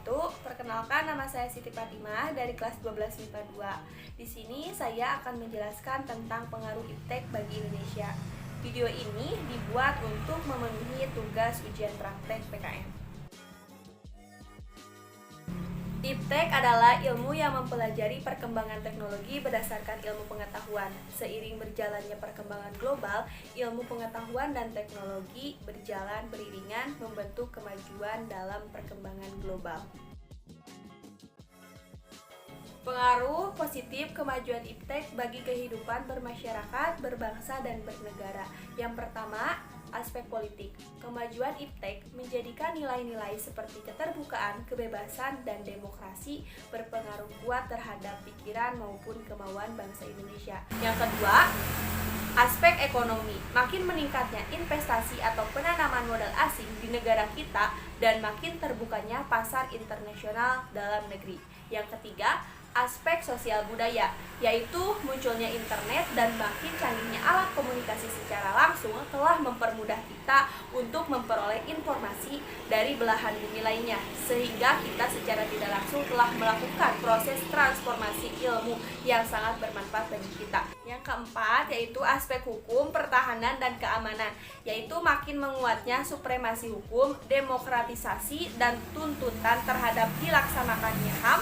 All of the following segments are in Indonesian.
wabarakatuh. Perkenalkan, nama saya Siti Fatimah dari kelas 12 MIPA 2. Di sini saya akan menjelaskan tentang pengaruh iptek bagi Indonesia. Video ini dibuat untuk memenuhi tugas ujian praktek PKN. Iptek adalah ilmu yang mempelajari perkembangan teknologi berdasarkan ilmu pengetahuan. Seiring berjalannya perkembangan global, ilmu pengetahuan dan teknologi berjalan beriringan membentuk kemajuan dalam perkembangan global. Pengaruh positif kemajuan iptek bagi kehidupan bermasyarakat, berbangsa, dan bernegara. Yang pertama, aspek politik. Kemajuan iptek menjadikan nilai-nilai seperti keterbukaan, kebebasan, dan demokrasi berpengaruh kuat terhadap pikiran maupun kemauan bangsa Indonesia. Yang kedua, aspek ekonomi. Makin meningkatnya investasi atau penanaman modal asing di negara kita dan makin terbukanya pasar internasional dalam negeri. Yang ketiga, aspek sosial budaya, yaitu munculnya internet dan makin canggihnya alat komunikasi secara langsung telah mempermudah kita untuk memperoleh informasi dari belahan bumi lainnya, sehingga kita secara tidak langsung telah melakukan proses transformasi ilmu yang sangat bermanfaat bagi kita. Yang keempat, yaitu aspek hukum, pertahanan, dan keamanan, yaitu makin menguatnya supremasi hukum, demokratisasi, dan tuntutan terhadap dilaksanakannya HAM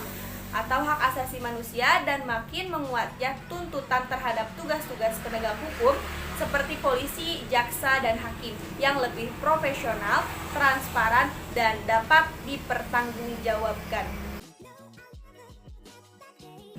atau hak asasi manusia, dan makin menguatnya tuntutan terhadap tugas-tugas penegak hukum seperti polisi, jaksa, dan hakim yang lebih profesional, transparan, dan dapat dipertanggungjawabkan.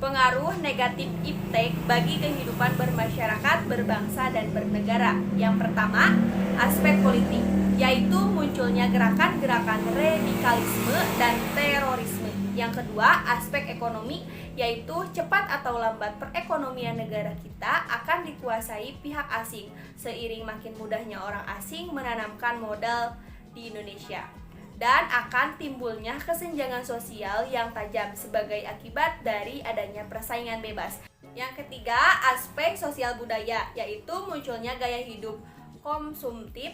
Pengaruh negatif iptek bagi kehidupan bermasyarakat, berbangsa, dan bernegara. Yang pertama, aspek politik, yaitu munculnya gerakan-gerakan radikalisme dan terorisme. Yang kedua, aspek ekonomi, yaitu cepat atau lambat perekonomian negara kita akan dikuasai pihak asing seiring makin mudahnya orang asing menanamkan modal di Indonesia, dan akan timbulnya kesenjangan sosial yang tajam sebagai akibat dari adanya persaingan bebas. Yang ketiga, aspek sosial budaya, yaitu munculnya gaya hidup konsumtif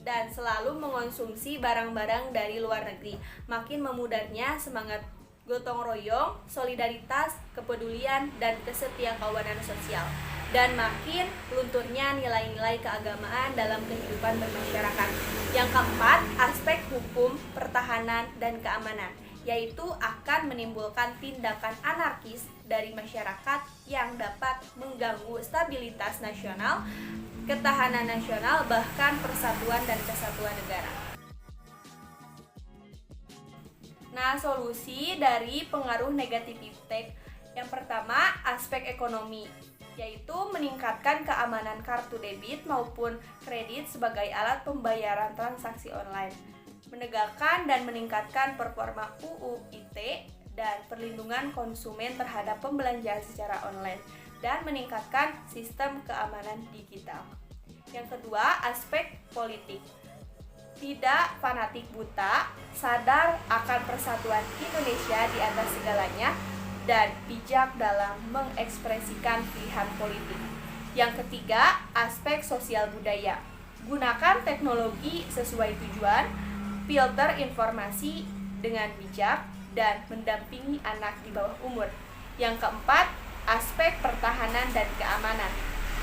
dan selalu mengonsumsi barang-barang dari luar negeri, makin memudahnya semangat gotong royong, solidaritas, kepedulian, dan kesetiakawanan sosial, dan makin lunturnya nilai-nilai keagamaan dalam kehidupan bermasyarakat. Yang keempat, aspek hukum, pertahanan, dan keamanan, yaitu akan menimbulkan tindakan anarkis dari masyarakat yang dapat mengganggu stabilitas nasional, ketahanan nasional, bahkan persatuan dan kesatuan negara. Nah, solusi dari pengaruh negatif iptek. Yang pertama, aspek ekonomi, yaitu meningkatkan keamanan kartu debit maupun kredit sebagai alat pembayaran transaksi online, menegakkan dan meningkatkan performa UU ITE dan perlindungan konsumen terhadap pembelanjaan secara online, dan meningkatkan sistem keamanan digital. Yang kedua, aspek politik. Tidak fanatik buta, sadar akan persatuan Indonesia di atas segalanya, dan bijak dalam mengekspresikan pilihan politik. Yang ketiga, aspek sosial budaya. Gunakan teknologi sesuai tujuan, filter informasi dengan bijak, dan mendampingi anak di bawah umur. Yang keempat, aspek pertahanan dan keamanan.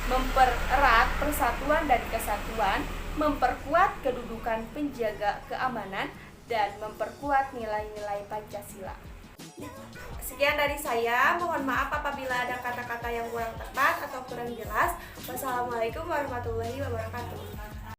Mempererat persatuan dan kesatuan, memperkuat kedudukan penjaga keamanan, dan memperkuat nilai-nilai Pancasila. Sekian dari saya, mohon maaf apabila ada kata-kata yang kurang tepat atau kurang jelas. Wassalamualaikum warahmatullahi wabarakatuh.